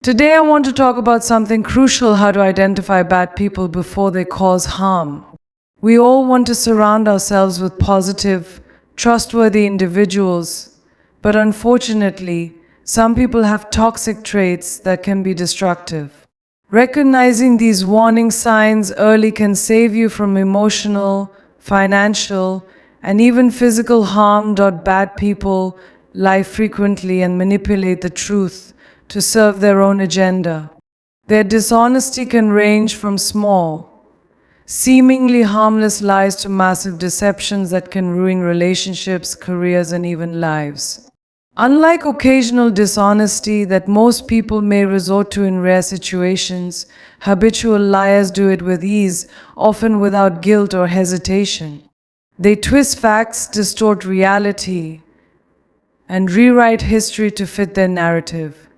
Today I want to talk about something crucial: how to identify bad people before they cause harm. We all want to surround ourselves with positive, trustworthy individuals, but unfortunately, some people have toxic traits that can be destructive. Recognizing these warning signs early can save you from emotional, financial, and even physical harm. Bad people lie frequently and manipulate the truth to serve their own agenda. Their dishonesty can range from small, seemingly harmless lies to massive deceptions that can ruin relationships, careers, and even lives. Unlike occasional dishonesty that most people may resort to in rare situations, habitual liars do it with ease, often without guilt or hesitation. They twist facts, distort reality, and rewrite history to fit their narrative.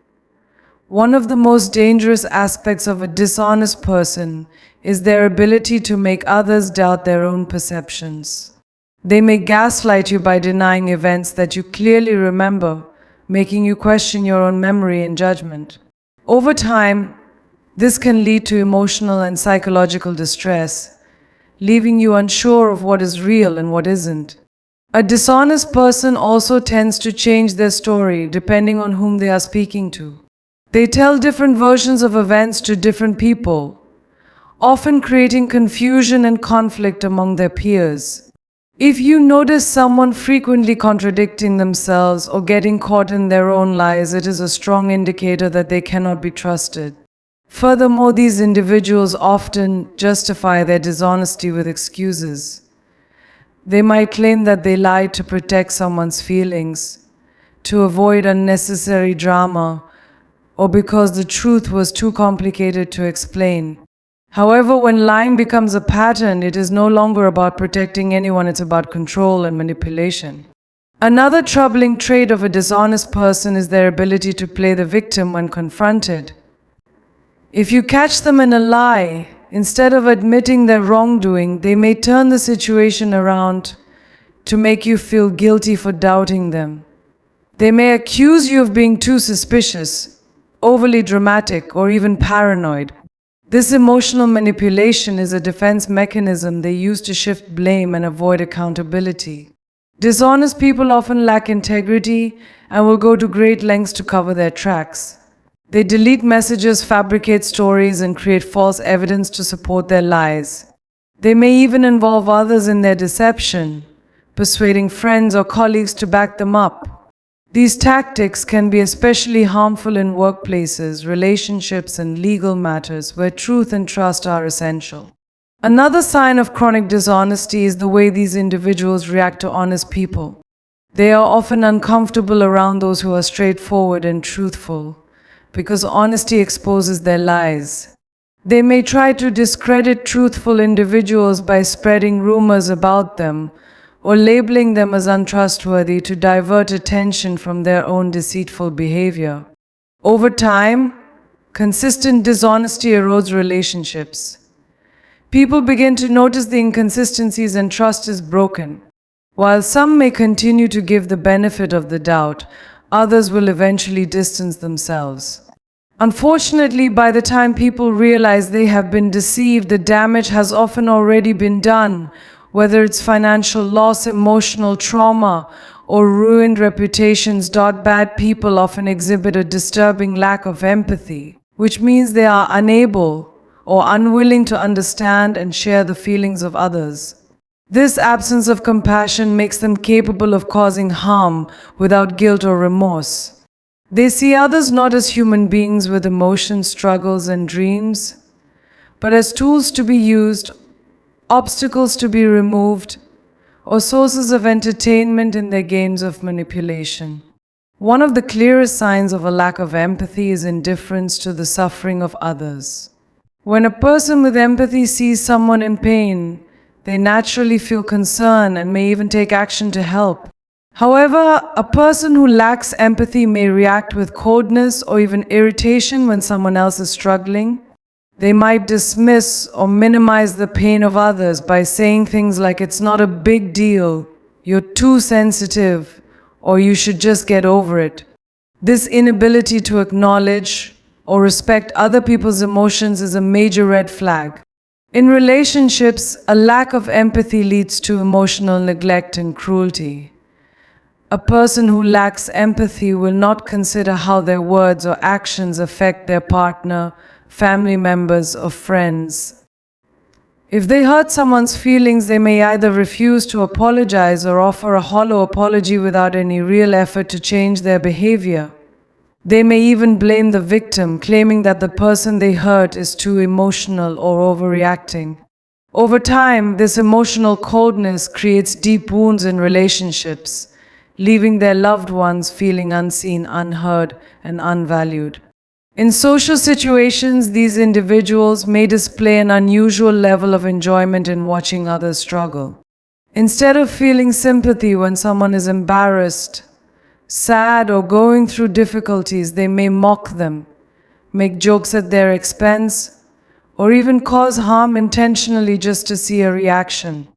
One of the most dangerous aspects of a dishonest person is their ability to make others doubt their own perceptions. They may gaslight you by denying events that you clearly remember, making you question your own memory and judgment. Over time, this can lead to emotional and psychological distress, leaving you unsure of what is real and what isn't. A dishonest person also tends to change their story depending on whom they are speaking to. They tell different versions of events to different people, often creating confusion and conflict among their peers. If you notice someone frequently contradicting themselves or getting caught in their own lies, it is a strong indicator that they cannot be trusted. Furthermore, these individuals often justify their dishonesty with excuses. They might claim that they lied to protect someone's feelings, to avoid unnecessary drama, or because the truth was too complicated to explain. However, when lying becomes a pattern, it is no longer about protecting anyone, it's about control and manipulation. Another troubling trait of a dishonest person is their ability to play the victim when confronted. If you catch them in a lie, instead of admitting their wrongdoing, they may turn the situation around to make you feel guilty for doubting them. They may accuse you of being too suspicious, overly dramatic, or even paranoid. This emotional manipulation is a defense mechanism they use to shift blame and avoid accountability. Dishonest people often lack integrity and will go to great lengths to cover their tracks. They delete messages, fabricate stories, and create false evidence to support their lies. They may even involve others in their deception, persuading friends or colleagues to back them up. These tactics can be especially harmful in workplaces, relationships, and legal matters where truth and trust are essential. Another sign of chronic dishonesty is the way these individuals react to honest people. They are often uncomfortable around those who are straightforward and truthful, because honesty exposes their lies. They may try to discredit truthful individuals by spreading rumors about them, or labeling them as untrustworthy to divert attention from their own deceitful behavior. Over time, consistent dishonesty erodes relationships. People begin to notice the inconsistencies and trust is broken. While some may continue to give the benefit of the doubt, others will eventually distance themselves. Unfortunately, by the time people realize they have been deceived, the damage has often already been done. Whether it's financial loss, emotional trauma, or ruined reputations. Bad people often exhibit a disturbing lack of empathy, which means they are unable or unwilling to understand and share the feelings of others. This absence of compassion makes them capable of causing harm without guilt or remorse. They see others not as human beings with emotions, struggles, and dreams, but as tools to be used, obstacles to be removed, or sources of entertainment in their games of manipulation. One of the clearest signs of a lack of empathy is indifference to the suffering of others. When a person with empathy sees someone in pain, they naturally feel concern and may even take action to help. However, a person who lacks empathy may react with coldness or even irritation when someone else is struggling. They might dismiss or minimize the pain of others by saying things like, "It's not a big deal, you're too sensitive, or you should just get over it." This inability to acknowledge, or respect other people's emotions is a major red flag. In relationships, a lack of empathy leads to emotional neglect and cruelty. A person who lacks empathy will not consider how their words or actions affect their partner, family members, or friends. If they hurt someone's feelings, they may either refuse to apologize or offer a hollow apology without any real effort to change their behavior. They may even blame the victim, claiming that the person they hurt is too emotional or overreacting. Over time, this emotional coldness creates deep wounds in relationships, leaving their loved ones feeling unseen, unheard, and unvalued. In social situations, these individuals may display an unusual level of enjoyment in watching others struggle. Instead of feeling sympathy when someone is embarrassed, sad, or going through difficulties, they may mock them, make jokes at their expense, or even cause harm intentionally just to see a reaction.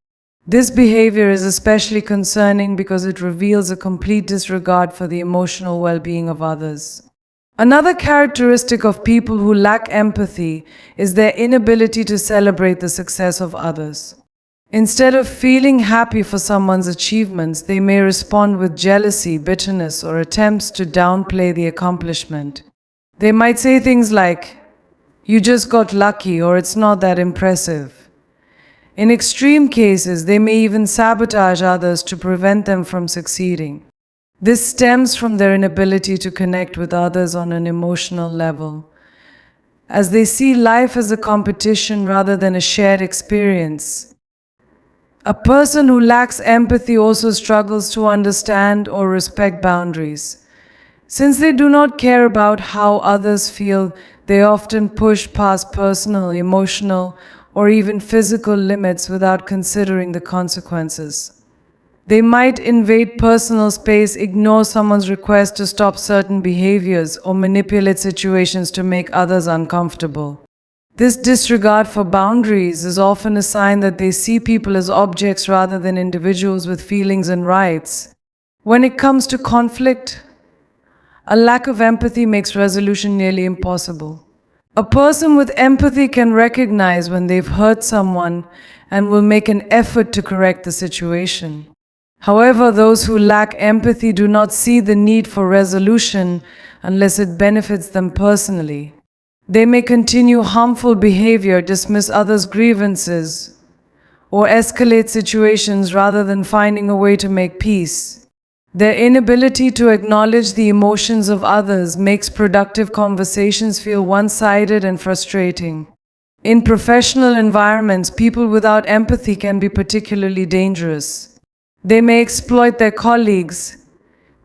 This behavior is especially concerning because it reveals a complete disregard for the emotional well-being of others. Another characteristic of people who lack empathy is their inability to celebrate the success of others. Instead of feeling happy for someone's achievements, they may respond with jealousy, bitterness, or attempts to downplay the accomplishment. They might say things like, "You just got lucky," or "It's not that impressive." In extreme cases, they may even sabotage others to prevent them from succeeding. This stems from their inability to connect with others on an emotional level, as they see life as a competition rather than a shared experience. A person who lacks empathy also struggles to understand or respect boundaries. Since they do not care about how others feel, they often push past personal, emotional, or even physical limits without considering the consequences. They might invade personal space, ignore someone's request to stop certain behaviors, or manipulate situations to make others uncomfortable. This disregard for boundaries is often a sign that they see people as objects rather than individuals with feelings and rights. When it comes to conflict, a lack of empathy makes resolution nearly impossible. A person with empathy can recognize when they've hurt someone and will make an effort to correct the situation. However, those who lack empathy do not see the need for resolution unless it benefits them personally. They may continue harmful behavior, dismiss others' grievances, or escalate situations rather than finding a way to make peace. Their inability to acknowledge the emotions of others makes productive conversations feel one-sided and frustrating. In professional environments, people without empathy can be particularly dangerous. They may exploit their colleagues,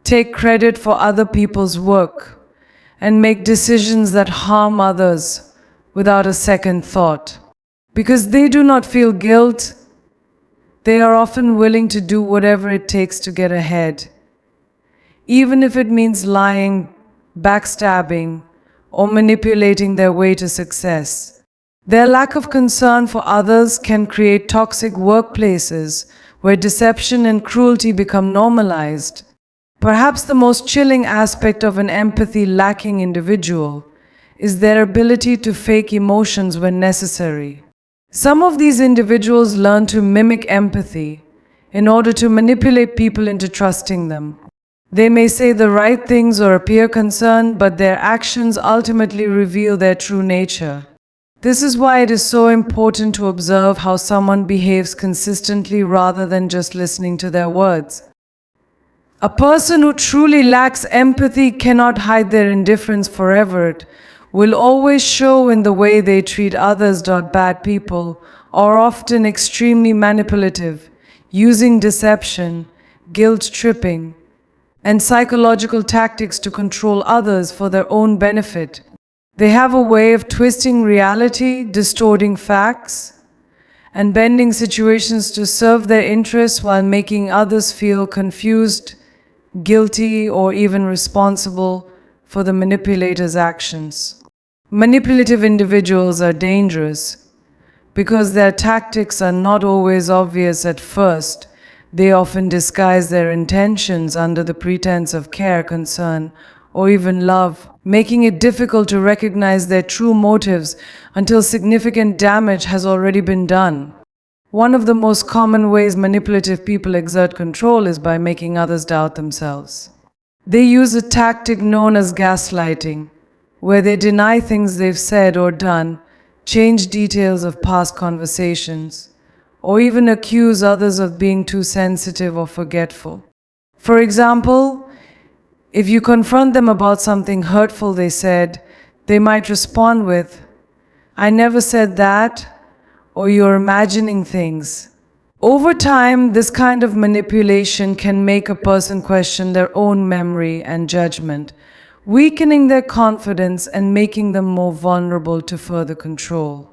take credit for other people's work, and make decisions that harm others without a second thought. Because they do not feel guilt, they are often willing to do whatever it takes to get ahead, even if it means lying, backstabbing, or manipulating their way to success. Their lack of concern for others can create toxic workplaces where deception and cruelty become normalized. Perhaps the most chilling aspect of an empathy-lacking individual is their ability to fake emotions when necessary. Some of these individuals learn to mimic empathy in order to manipulate people into trusting them. They may say the right things or appear concerned, but their actions ultimately reveal their true nature. This is why it is so important to observe how someone behaves consistently rather than just listening to their words. A person who truly lacks empathy cannot hide their indifference forever. It will always show in the way they treat others. Bad people are often extremely manipulative, using deception, guilt-tripping, and psychological tactics to control others for their own benefit. They have a way of twisting reality, distorting facts, and bending situations to serve their interests while making others feel confused, guilty, or even responsible for the manipulator's actions. Manipulative individuals are dangerous because their tactics are not always obvious at first. They often disguise their intentions under the pretense of care, concern, or even love, making it difficult to recognize their true motives until significant damage has already been done. One of the most common ways manipulative people exert control is by making others doubt themselves. They use a tactic known as gaslighting, where they deny things they've said or done, change details of past conversations, or even accuse others of being too sensitive or forgetful. For example, if you confront them about something hurtful they said, they might respond with, "I never said that," or "you're imagining things." Over time, this kind of manipulation can make a person question their own memory and judgment, weakening their confidence and making them more vulnerable to further control.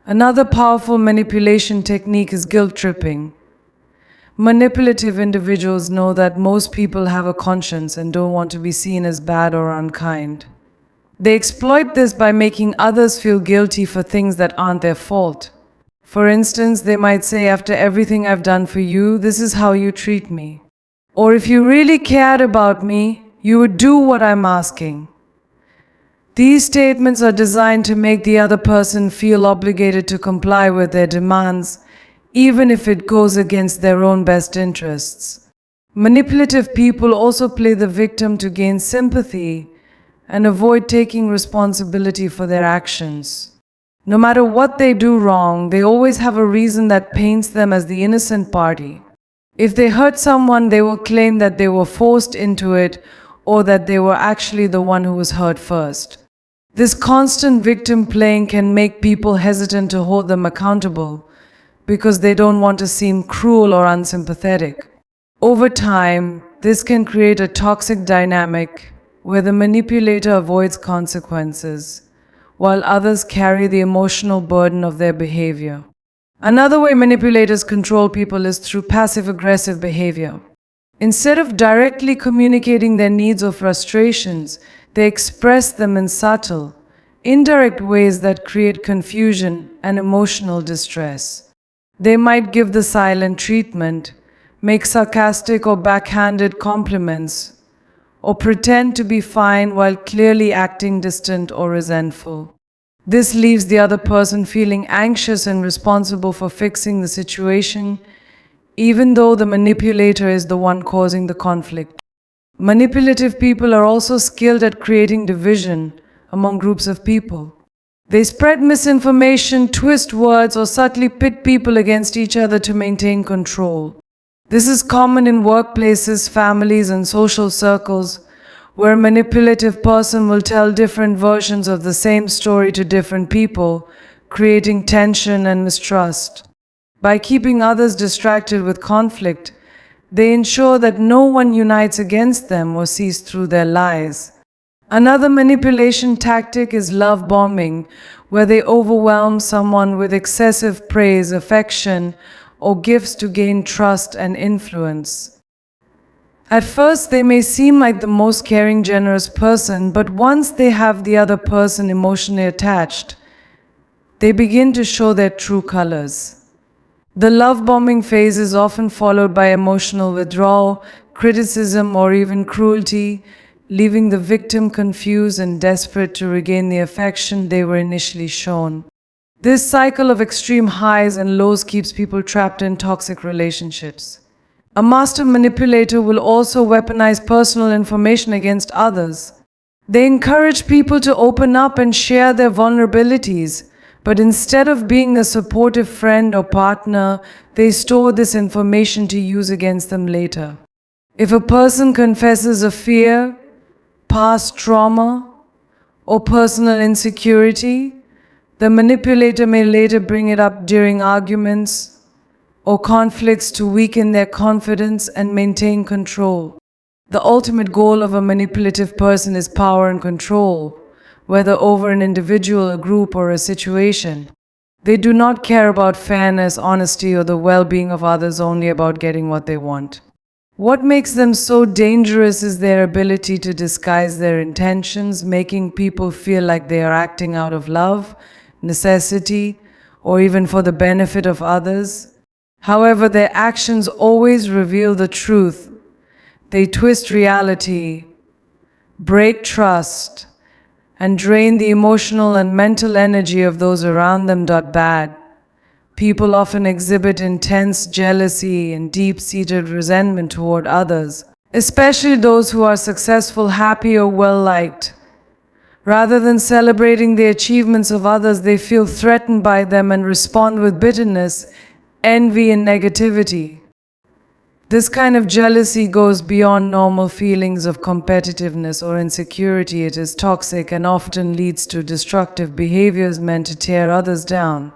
Another powerful manipulation technique is guilt tripping. Manipulative individuals know that most people have a conscience and don't want to be seen as bad or unkind. They exploit this by making others feel guilty for things that aren't their fault. For instance, they might say, "After everything I've done for you, this is how you treat me." Or, "If you really cared about me, you would do what I'm asking." These statements are designed to make the other person feel obligated to comply with their demands, even if it goes against their own best interests. Manipulative people also play the victim to gain sympathy and avoid taking responsibility for their actions. No matter what they do wrong, they always have a reason that paints them as the innocent party. If they hurt someone, they will claim that they were forced into it or that they were actually the one who was hurt first. This constant victim playing can make people hesitant to hold them accountable because they don't want to seem cruel or unsympathetic. Over time, this can create a toxic dynamic where the manipulator avoids consequences, while others carry the emotional burden of their behavior. Another way manipulators control people is through passive-aggressive behavior. Instead of directly communicating their needs or frustrations, they express them in subtle, indirect ways that create confusion and emotional distress. They might give the silent treatment, make sarcastic or backhanded compliments, or pretend to be fine while clearly acting distant or resentful. This leaves the other person feeling anxious and responsible for fixing the situation, even though the manipulator is the one causing the conflict. Manipulative people are also skilled at creating division among groups of people. They spread misinformation, twist words, or subtly pit people against each other to maintain control. This is common in workplaces, families, and social circles, where a manipulative person will tell different versions of the same story to different people, creating tension and mistrust. By keeping others distracted with conflict, they ensure that no one unites against them or sees through their lies. Another manipulation tactic is love bombing, where they overwhelm someone with excessive praise, affection, or gifts to gain trust and influence. At first, they may seem like the most caring, generous person, but once they have the other person emotionally attached, they begin to show their true colors. The love bombing phase is often followed by emotional withdrawal, criticism, or even cruelty, leaving the victim confused and desperate to regain the affection they were initially shown. This cycle of extreme highs and lows keeps people trapped in toxic relationships. A master manipulator will also weaponize personal information against others. They encourage people to open up and share their vulnerabilities, but instead of being a supportive friend or partner, they store this information to use against them later. If a person confesses a fear, past trauma, or personal insecurity, the manipulator may later bring it up during arguments or conflicts to weaken their confidence and maintain control. The ultimate goal of a manipulative person is power and control, whether over an individual, a group, or a situation. They do not care about fairness, honesty, or the well-being of others, only about getting what they want. What makes them so dangerous is their ability to disguise their intentions, making people feel like they are acting out of love, necessity, or even for the benefit of others. However, their actions always reveal the truth. They twist reality, break trust, and drain the emotional and mental energy of those around them. Bad people often exhibit intense jealousy and deep-seated resentment toward others, especially those who are successful, happy, or well-liked. Rather than celebrating the achievements of others, they feel threatened by them and respond with bitterness, envy, and negativity. This kind of jealousy goes beyond normal feelings of competitiveness or insecurity. It is toxic and often leads to destructive behaviors meant to tear others down.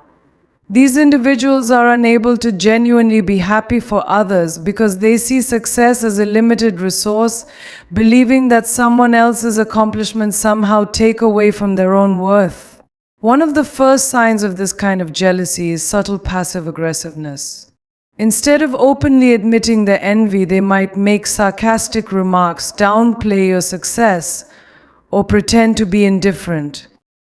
These individuals are unable to genuinely be happy for others because they see success as a limited resource, believing that someone else's accomplishments somehow take away from their own worth. One of the first signs of this kind of jealousy is subtle passive aggressiveness. Instead of openly admitting their envy, they might make sarcastic remarks, downplay your success, or pretend to be indifferent.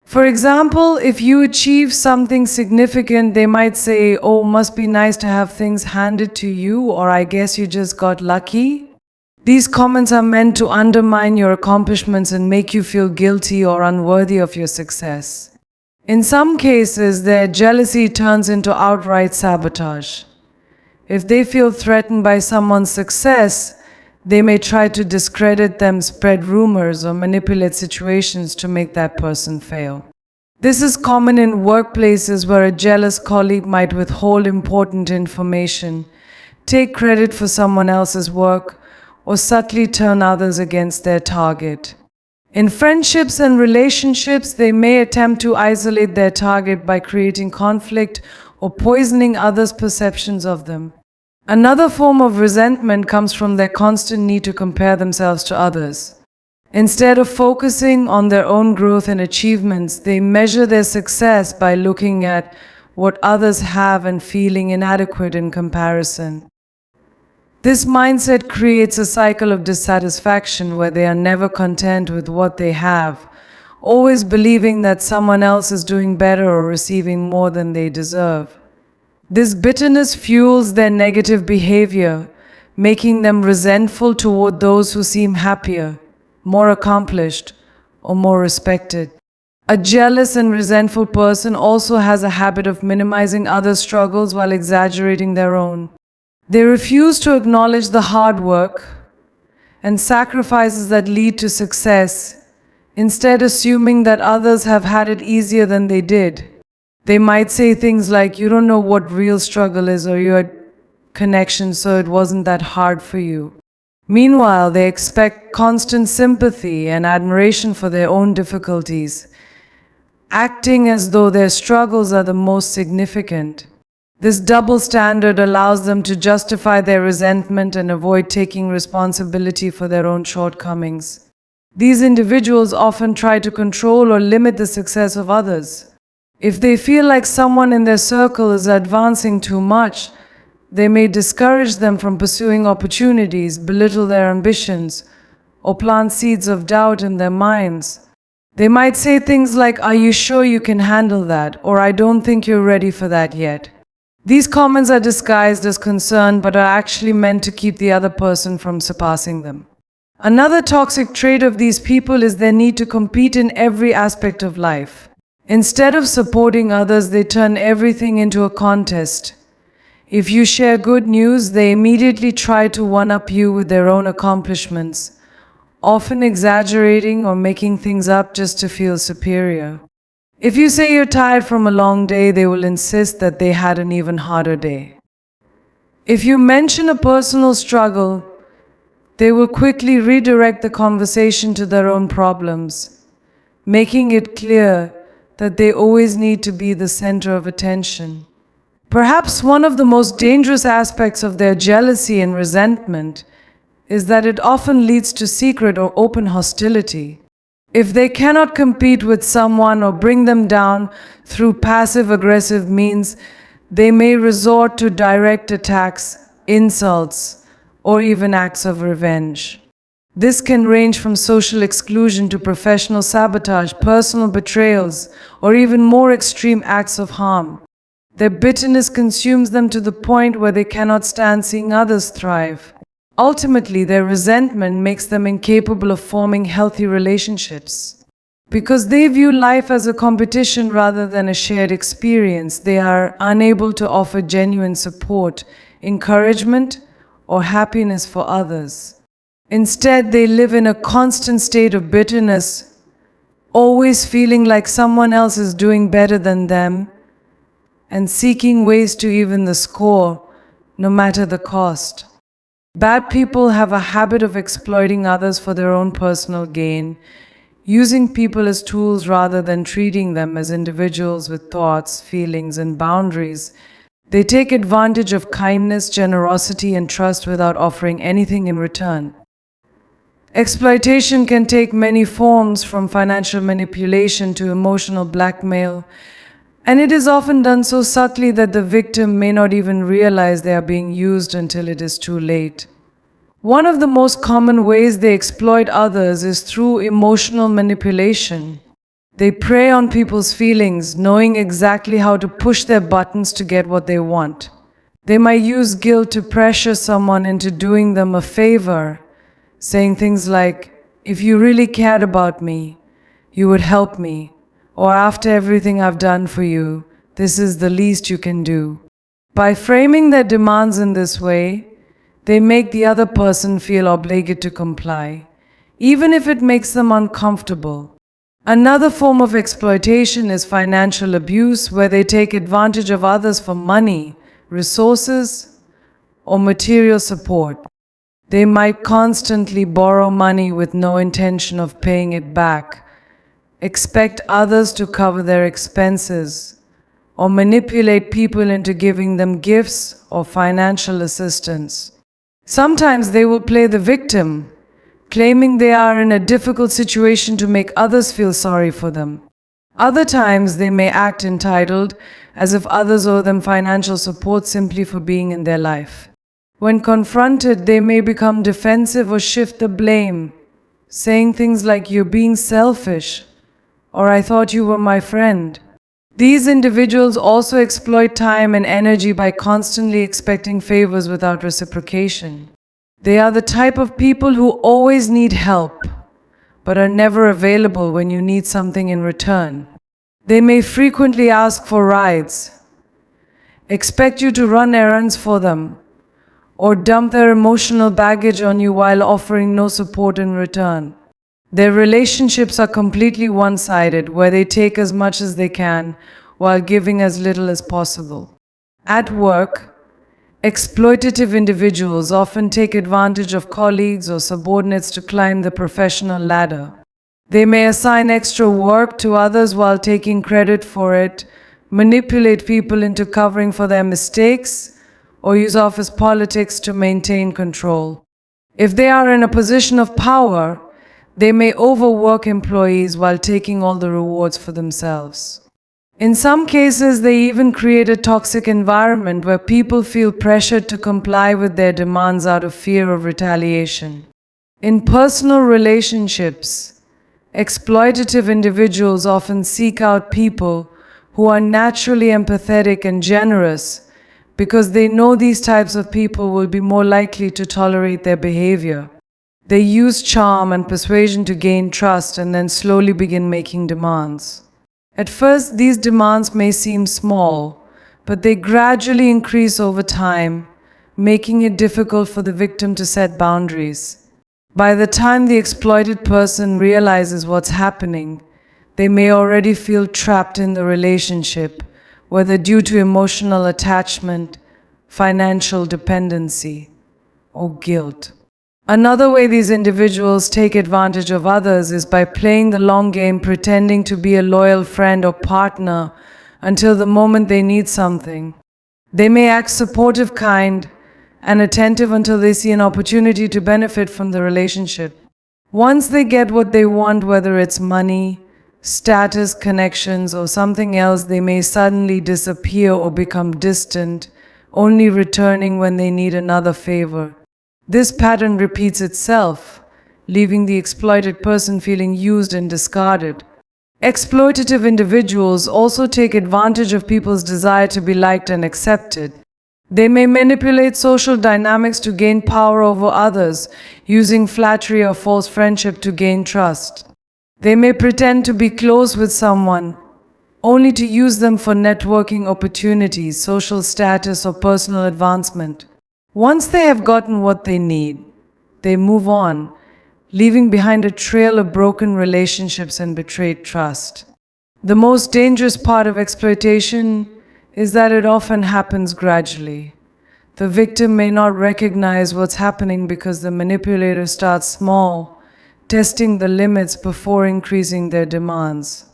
For example, if you achieve something significant, they might say, "Oh, must be nice to have things handed to you," or "I guess you just got lucky." These comments are meant to undermine your accomplishments and make you feel guilty or unworthy of your success. In some cases, their jealousy turns into outright sabotage. If they feel threatened by someone's success, they may try to discredit them, spread rumors, or manipulate situations to make that person fail. This is common in workplaces where a jealous colleague might withhold important information, take credit for someone else's work, or subtly turn others against their target. In friendships and relationships, they may attempt to isolate their target by creating conflict or poisoning others' perceptions of them. Another form of resentment comes from their constant need to compare themselves to others. Instead of focusing on their own growth and achievements, they measure their success by looking at what others have and feeling inadequate in comparison. This mindset creates a cycle of dissatisfaction where they are never content with what they have, always believing that someone else is doing better or receiving more than they deserve. This bitterness fuels their negative behavior, making them resentful toward those who seem happier, more accomplished, or more respected. A jealous and resentful person also has a habit of minimizing others' struggles while exaggerating their own. They refuse to acknowledge the hard work and sacrifices that lead to success, instead assuming that others have had it easier than they did. They might say things like, "You don't know what real struggle is," or "You had connection, so it wasn't that hard for you." Meanwhile, they expect constant sympathy and admiration for their own difficulties, acting as though their struggles are the most significant. This double standard allows them to justify their resentment and avoid taking responsibility for their own shortcomings. These individuals often try to control or limit the success of others. If they feel like someone in their circle is advancing too much, they may discourage them from pursuing opportunities, belittle their ambitions, or plant seeds of doubt in their minds. They might say things like, "Are you sure you can handle that?" or "I don't think you're ready for that yet." These comments are disguised as concern but are actually meant to keep the other person from surpassing them. Another toxic trait of these people is their need to compete in every aspect of life. Instead of supporting others, they turn everything into a contest. If you share good news, they immediately try to one-up you with their own accomplishments, often exaggerating or making things up just to feel superior. If you say you're tired from a long day, they will insist that they had an even harder day. If you mention a personal struggle, they will quickly redirect the conversation to their own problems, making it clear that they always need to be the center of attention. Perhaps one of the most dangerous aspects of their jealousy and resentment is that it often leads to secret or open hostility. If they cannot compete with someone or bring them down through passive-aggressive means, they may resort to direct attacks, insults, or even acts of revenge. This can range from social exclusion to professional sabotage, personal betrayals, or even more extreme acts of harm. Their bitterness consumes them to the point where they cannot stand seeing others thrive. Ultimately, their resentment makes them incapable of forming healthy relationships. Because they view life as a competition rather than a shared experience, they are unable to offer genuine support, encouragement, or happiness for others. Instead, they live in a constant state of bitterness, always feeling like someone else is doing better than them, and seeking ways to even the score, no matter the cost. Bad people have a habit of exploiting others for their own personal gain, using people as tools rather than treating them as individuals with thoughts, feelings, and boundaries. They take advantage of kindness, generosity, and trust without offering anything in return. Exploitation can take many forms, from financial manipulation to emotional blackmail, and it is often done so subtly that the victim may not even realize they are being used until it is too late. One of the most common ways they exploit others is through emotional manipulation. They prey on people's feelings, knowing exactly how to push their buttons to get what they want. They might use guilt to pressure someone into doing them a favor, saying things like, "If you really cared about me, you would help me," or "After everything I've done for you, this is the least you can do." By framing their demands in this way, they make the other person feel obligated to comply, even if it makes them uncomfortable. Another form of exploitation is financial abuse, where they take advantage of others for money, resources, or material support. They might constantly borrow money with no intention of paying it back, expect others to cover their expenses, or manipulate people into giving them gifts or financial assistance. Sometimes they will play the victim, claiming they are in a difficult situation to make others feel sorry for them. Other times they may act entitled, as if others owe them financial support simply for being in their life. When confronted, they may become defensive or shift the blame, saying things like, "You're being selfish," or "I thought you were my friend." These individuals also exploit time and energy by constantly expecting favors without reciprocation. They are the type of people who always need help, but are never available when you need something in return. They may frequently ask for rides, expect you to run errands for them, or dump their emotional baggage on you while offering no support in return. Their relationships are completely one-sided, where they take as much as they can while giving as little as possible. At work, exploitative individuals often take advantage of colleagues or subordinates to climb the professional ladder. They may assign extra work to others while taking credit for it, manipulate people into covering for their mistakes, or use office politics to maintain control. If they are in a position of power, they may overwork employees while taking all the rewards for themselves. In some cases, they even create a toxic environment where people feel pressured to comply with their demands out of fear of retaliation. In personal relationships, exploitative individuals often seek out people who are naturally empathetic and generous, because they know these types of people will be more likely to tolerate their behavior. They use charm and persuasion to gain trust and then slowly begin making demands. At first, these demands may seem small, but they gradually increase over time, making it difficult for the victim to set boundaries. By the time the exploited person realizes what's happening, they may already feel trapped in the relationship, whether due to emotional attachment, financial dependency, or guilt. Another way these individuals take advantage of others is by playing the long game, pretending to be a loyal friend or partner until the moment they need something. They may act supportive, kind, and attentive until they see an opportunity to benefit from the relationship. Once they get what they want, whether it's money, status, connections, or something else, they may suddenly disappear or become distant, only returning when they need another favor. This pattern repeats itself, leaving the exploited person feeling used and discarded. Exploitative individuals also take advantage of people's desire to be liked and accepted. They may manipulate social dynamics to gain power over others, using flattery or false friendship to gain trust. They may pretend to be close with someone, only to use them for networking opportunities, social status, or personal advancement. Once they have gotten what they need, they move on, leaving behind a trail of broken relationships and betrayed trust. The most dangerous part of exploitation is that it often happens gradually. The victim may not recognize what's happening because the manipulator starts small, testing the limits before increasing their demands.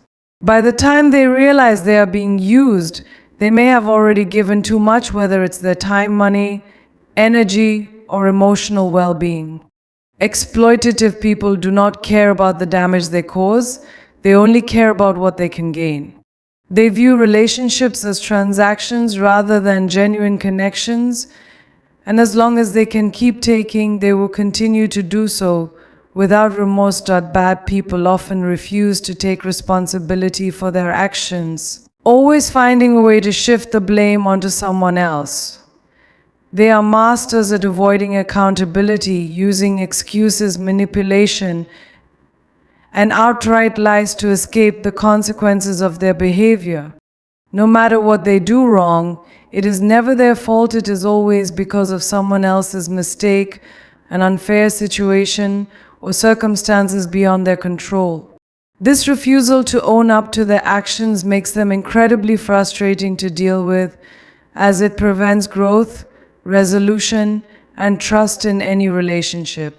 By the time they realize they are being used, they may have already given too much, whether it's their time, money, energy, or emotional well-being. Exploitative people do not care about the damage they cause, they only care about what they can gain. They view relationships as transactions rather than genuine connections, and as long as they can keep taking, they will continue to do so without remorse. Bad people often refuse to take responsibility for their actions, always finding a way to shift the blame onto someone else. They are masters at avoiding accountability, using excuses, manipulation, and outright lies to escape the consequences of their behavior. No matter what they do wrong, it is never their fault. It is always because of someone else's mistake, an unfair situation, or circumstances beyond their control. This refusal to own up to their actions makes them incredibly frustrating to deal with, as it prevents growth, resolution, and trust in any relationship.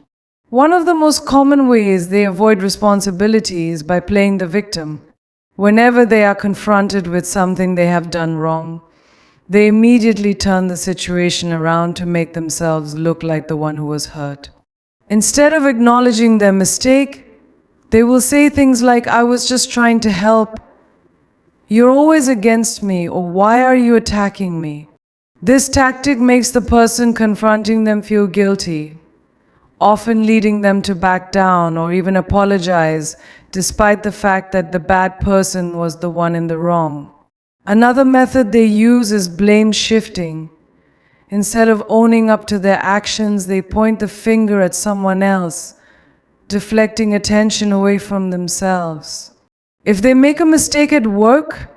One of the most common ways they avoid responsibility is by playing the victim. Whenever they are confronted with something they have done wrong, they immediately turn the situation around to make themselves look like the one who was hurt. Instead of acknowledging their mistake, they will say things like, "I was just trying to help," "You're always against me," or "Why are you attacking me?" This tactic makes the person confronting them feel guilty, often leading them to back down or even apologize, despite the fact that the bad person was the one in the wrong. Another method they use is blame shifting. Instead of owning up to their actions, they point the finger at someone else, deflecting attention away from themselves. If they make a mistake at work,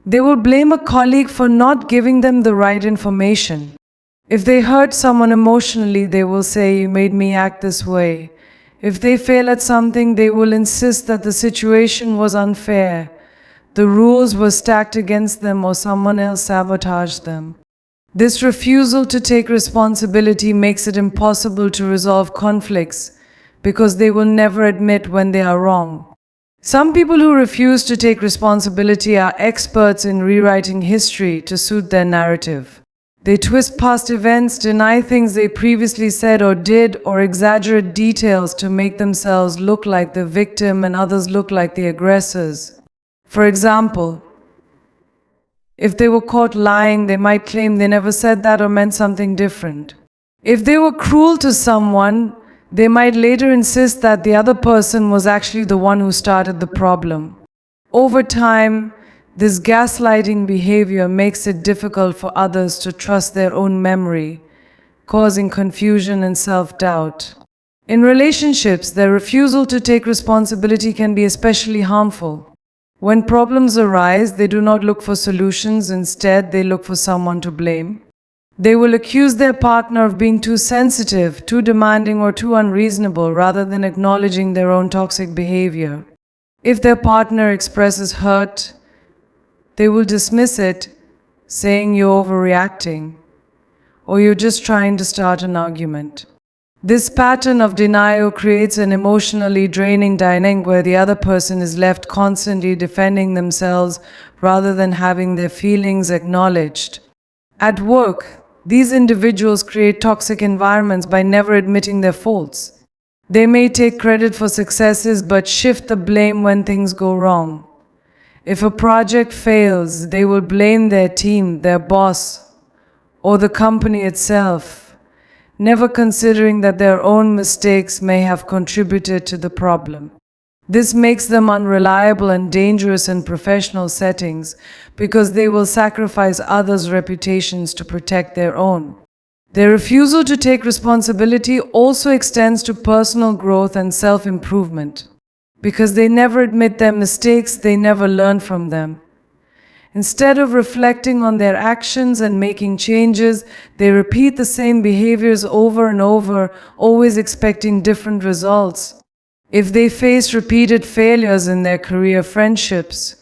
they will blame a colleague for not giving them the right information. If they hurt someone emotionally, they will say, "You made me act this way." If they fail at something, they will insist that the situation was unfair, the rules were stacked against them, or someone else sabotaged them. This refusal to take responsibility makes it impossible to resolve conflicts because they will never admit when they are wrong. Some people who refuse to take responsibility are experts in rewriting history to suit their narrative. They twist past events, deny things they previously said or did, or exaggerate details to make themselves look like the victim and others look like the aggressors. For example, if they were caught lying, they might claim they never said that or meant something different. If they were cruel to someone, they might later insist that the other person was actually the one who started the problem. Over time, this gaslighting behavior makes it difficult for others to trust their own memory, causing confusion and self-doubt. In relationships, their refusal to take responsibility can be especially harmful. When problems arise, they do not look for solutions. Instead, they look for someone to blame. They will accuse their partner of being too sensitive, too demanding, or too unreasonable, rather than acknowledging their own toxic behavior. If their partner expresses hurt, they will dismiss it, saying, "You're overreacting," or "You're just trying to start an argument." This pattern of denial creates an emotionally draining dynamic where the other person is left constantly defending themselves rather than having their feelings acknowledged. At work, these individuals create toxic environments by never admitting their faults. They may take credit for successes but shift the blame when things go wrong. If a project fails, they will blame their team, their boss, or the company itself, never considering that their own mistakes may have contributed to the problem. This makes them unreliable and dangerous in professional settings because they will sacrifice others' reputations to protect their own. Their refusal to take responsibility also extends to personal growth and self-improvement. Because they never admit their mistakes, they never learn from them. Instead of reflecting on their actions and making changes, they repeat the same behaviors over and over, always expecting different results. If they face repeated failures in their career, friendships,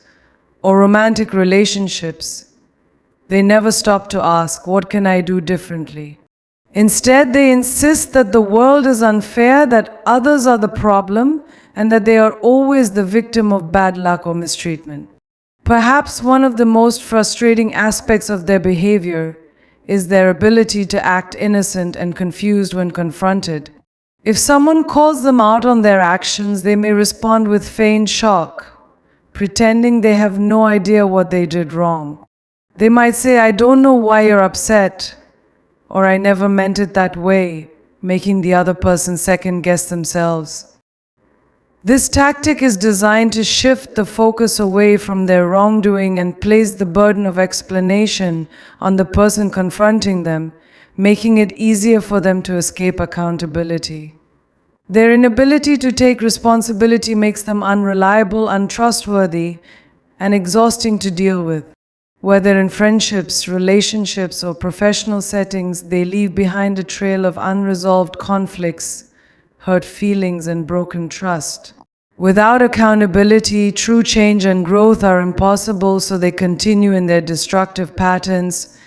or romantic relationships, they never stop to ask, "What can I do differently?" Instead, they insist that the world is unfair, that others are the problem, and that they are always the victim of bad luck or mistreatment. Perhaps one of the most frustrating aspects of their behavior is their ability to act innocent and confused when confronted. If someone calls them out on their actions, they may respond with feigned shock, pretending they have no idea what they did wrong. They might say, "I don't know why you're upset," or "I never meant it that way," making the other person second-guess themselves. This tactic is designed to shift the focus away from their wrongdoing and place the burden of explanation on the person confronting them, making it easier for them to escape accountability. Their inability to take responsibility makes them unreliable, untrustworthy, and exhausting to deal with. Whether in friendships, relationships, or professional settings, they leave behind a trail of unresolved conflicts, hurt feelings, and broken trust. Without accountability, true change and growth are impossible, so they continue in their destructive patterns,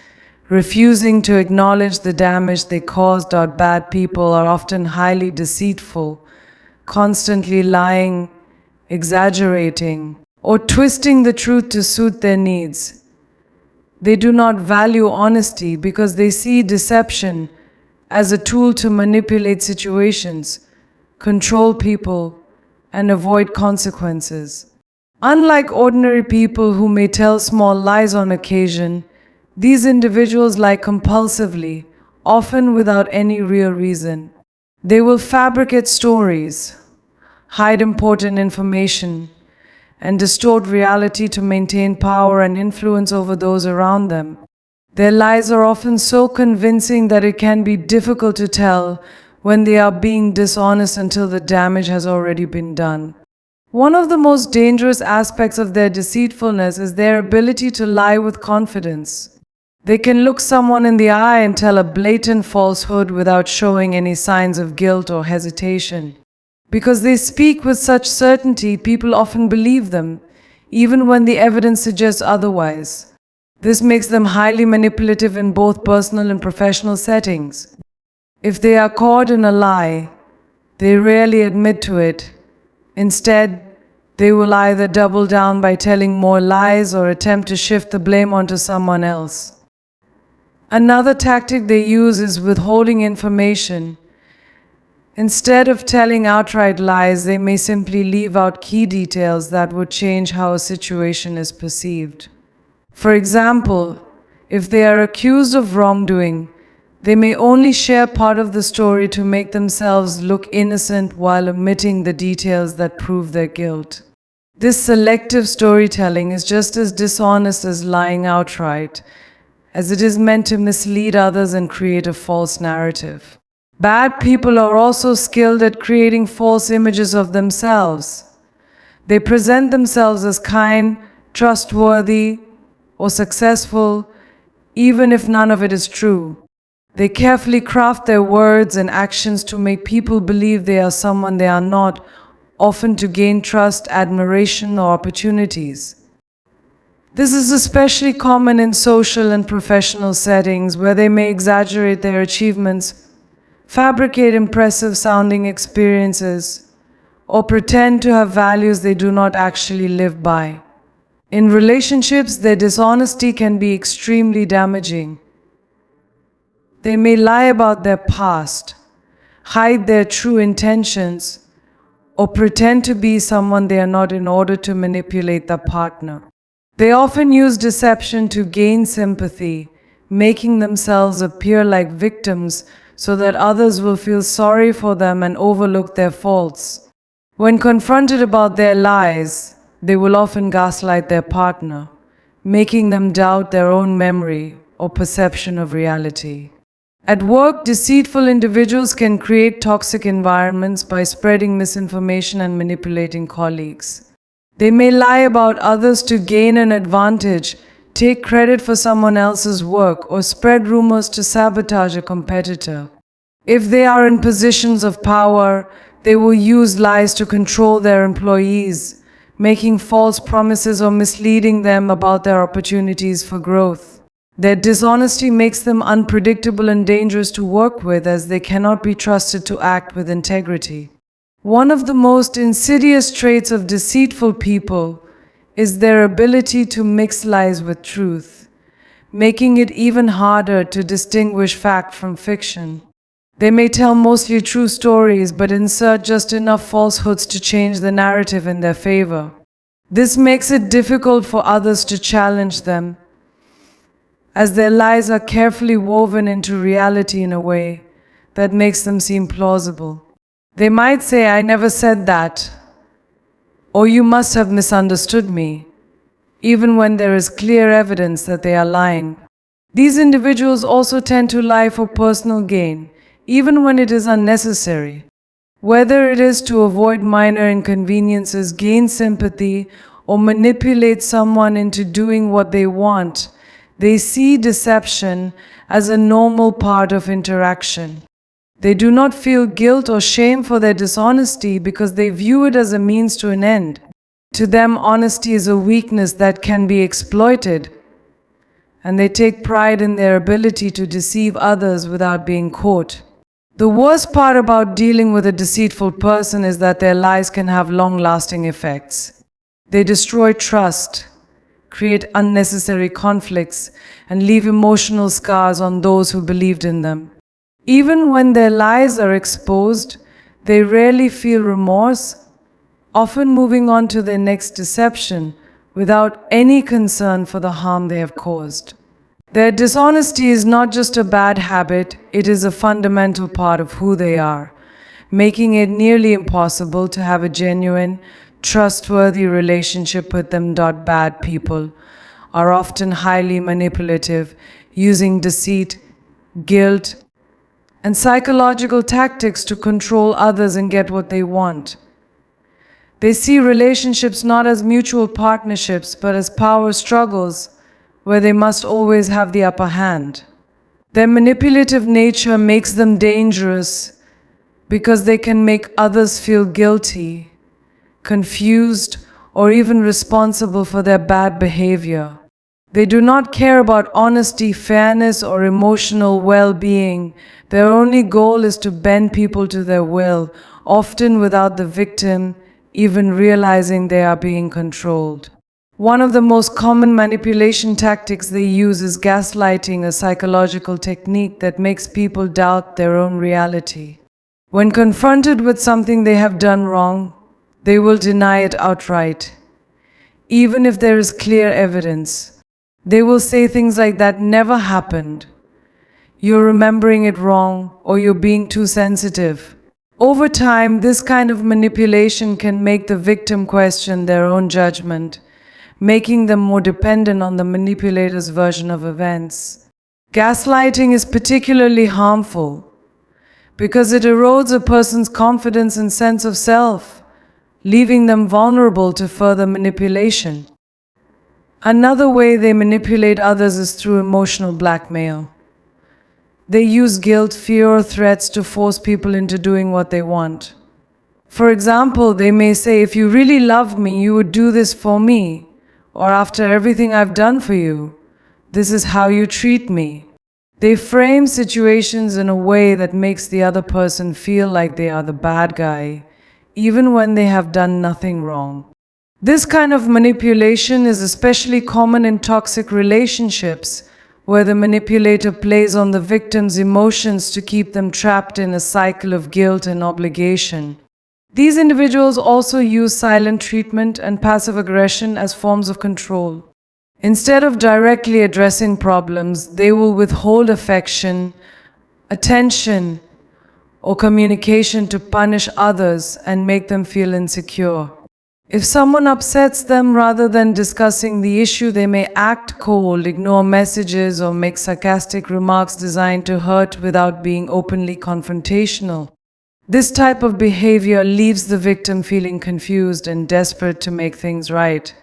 refusing to acknowledge the damage they caused. Bad people are often highly deceitful, constantly lying, exaggerating, or twisting the truth to suit their needs. They do not value honesty because they see deception as a tool to manipulate situations, control people, and avoid consequences. Unlike ordinary people who may tell small lies on occasion, these individuals lie compulsively, often without any real reason. They will fabricate stories, hide important information, and distort reality to maintain power and influence over those around them. Their lies are often so convincing that it can be difficult to tell when they are being dishonest until the damage has already been done. One of the most dangerous aspects of their deceitfulness is their ability to lie with confidence. They can look someone in the eye and tell a blatant falsehood without showing any signs of guilt or hesitation. Because they speak with such certainty, people often believe them, even when the evidence suggests otherwise. This makes them highly manipulative in both personal and professional settings. If they are caught in a lie, they rarely admit to it. Instead, they will either double down by telling more lies or attempt to shift the blame onto someone else. Another tactic they use is withholding information. Instead of telling outright lies, they may simply leave out key details that would change how a situation is perceived. For example, if they are accused of wrongdoing, they may only share part of the story to make themselves look innocent while omitting the details that prove their guilt. This selective storytelling is just as dishonest as lying outright, as it is meant to mislead others and create a false narrative. Bad people are also skilled at creating false images of themselves. They present themselves as kind, trustworthy, or successful, even if none of it is true. They carefully craft their words and actions to make people believe they are someone they are not, often to gain trust, admiration, or opportunities. This is especially common in social and professional settings where they may exaggerate their achievements, fabricate impressive-sounding experiences, or pretend to have values they do not actually live by. In relationships, their dishonesty can be extremely damaging. They may lie about their past, hide their true intentions, or pretend to be someone they are not in order to manipulate the partner. They often use deception to gain sympathy, making themselves appear like victims so that others will feel sorry for them and overlook their faults. When confronted about their lies, they will often gaslight their partner, making them doubt their own memory or perception of reality. At work, deceitful individuals can create toxic environments by spreading misinformation and manipulating colleagues. They may lie about others to gain an advantage, take credit for someone else's work, or spread rumors to sabotage a competitor. If they are in positions of power, they will use lies to control their employees, making false promises or misleading them about their opportunities for growth. Their dishonesty makes them unpredictable and dangerous to work with, as they cannot be trusted to act with integrity. One of the most insidious traits of deceitful people is their ability to mix lies with truth, making it even harder to distinguish fact from fiction. They may tell mostly true stories but insert just enough falsehoods to change the narrative in their favor. This makes it difficult for others to challenge them, as their lies are carefully woven into reality in a way that makes them seem plausible. They might say, "I never said that," or "You must have misunderstood me," even when there is clear evidence that they are lying. These individuals also tend to lie for personal gain, even when it is unnecessary. Whether it is to avoid minor inconveniences, gain sympathy, or manipulate someone into doing what they want, they see deception as a normal part of interaction. They do not feel guilt or shame for their dishonesty because they view it as a means to an end. To them, honesty is a weakness that can be exploited, and they take pride in their ability to deceive others without being caught. The worst part about dealing with a deceitful person is that their lies can have long-lasting effects. They destroy trust, create unnecessary conflicts, and leave emotional scars on those who believed in them. Even when their lies are exposed, they rarely feel remorse, often moving on to their next deception without any concern for the harm they have caused. Their dishonesty is not just a bad habit, it is a fundamental part of who they are, making it nearly impossible to have a genuine, trustworthy relationship with them. Bad people are often highly manipulative, using deceit, guilt, and psychological tactics to control others and get what they want. They see relationships not as mutual partnerships, but as power struggles where they must always have the upper hand. Their manipulative nature makes them dangerous because they can make others feel guilty, confused, or even responsible for their bad behavior. They do not care about honesty, fairness, or emotional well-being. Their only goal is to bend people to their will, often without the victim even realizing they are being controlled. One of the most common manipulation tactics they use is gaslighting, a psychological technique that makes people doubt their own reality. When confronted with something they have done wrong, they will deny it outright, even if there is clear evidence. They will say things like, "That never happened," "You're remembering it wrong," or "You're being too sensitive." Over time, this kind of manipulation can make the victim question their own judgment, making them more dependent on the manipulator's version of events. Gaslighting is particularly harmful because it erodes a person's confidence and sense of self, leaving them vulnerable to further manipulation. Another way they manipulate others is through emotional blackmail. They use guilt, fear, or threats to force people into doing what they want. For example, they may say, "If you really loved me, you would do this for me," or "After everything I've done for you, this is how you treat me." They frame situations in a way that makes the other person feel like they are the bad guy, even when they have done nothing wrong. This kind of manipulation is especially common in toxic relationships, where the manipulator plays on the victim's emotions to keep them trapped in a cycle of guilt and obligation. These individuals also use silent treatment and passive aggression as forms of control. Instead of directly addressing problems, they will withhold affection, attention, or communication to punish others and make them feel insecure. If someone upsets them, rather than discussing the issue, they may act cold, ignore messages, or make sarcastic remarks designed to hurt without being openly confrontational. This type of behavior leaves the victim feeling confused and desperate to make things right,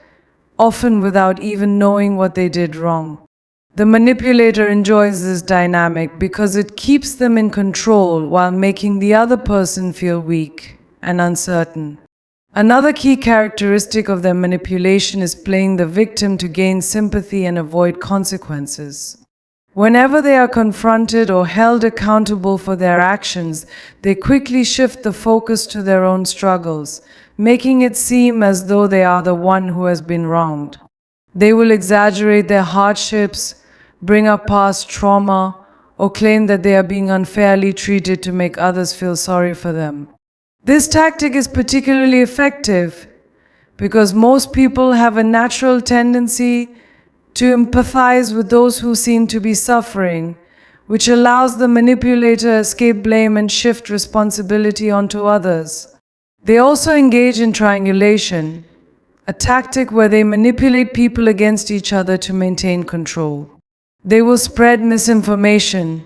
often without even knowing what they did wrong. The manipulator enjoys this dynamic because it keeps them in control while making the other person feel weak and uncertain. Another key characteristic of their manipulation is playing the victim to gain sympathy and avoid consequences. Whenever they are confronted or held accountable for their actions, they quickly shift the focus to their own struggles, making it seem as though they are the one who has been wronged. They will exaggerate their hardships, bring up past trauma, or claim that they are being unfairly treated to make others feel sorry for them. This tactic is particularly effective because most people have a natural tendency to empathize with those who seem to be suffering, which allows the manipulator to escape blame and shift responsibility onto others. They also engage in triangulation, a tactic where they manipulate people against each other to maintain control. They will spread misinformation,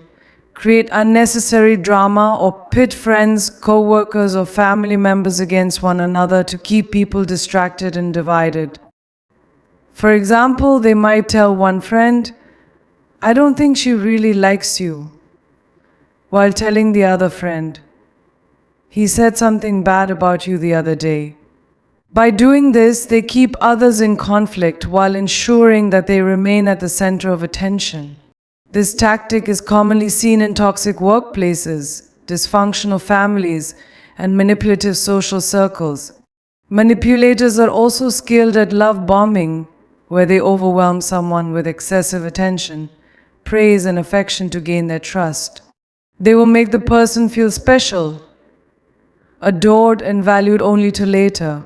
create unnecessary drama, or pit friends, co-workers, or family members against one another to keep people distracted and divided. For example, they might tell one friend, "I don't think she really likes you," while telling the other friend, "He said something bad about you the other day." By doing this, they keep others in conflict while ensuring that they remain at the center of attention. This tactic is commonly seen in toxic workplaces, dysfunctional families, and manipulative social circles. Manipulators are also skilled at love bombing, where they overwhelm someone with excessive attention, praise, and affection to gain their trust. They will make the person feel special, adored, and valued only to later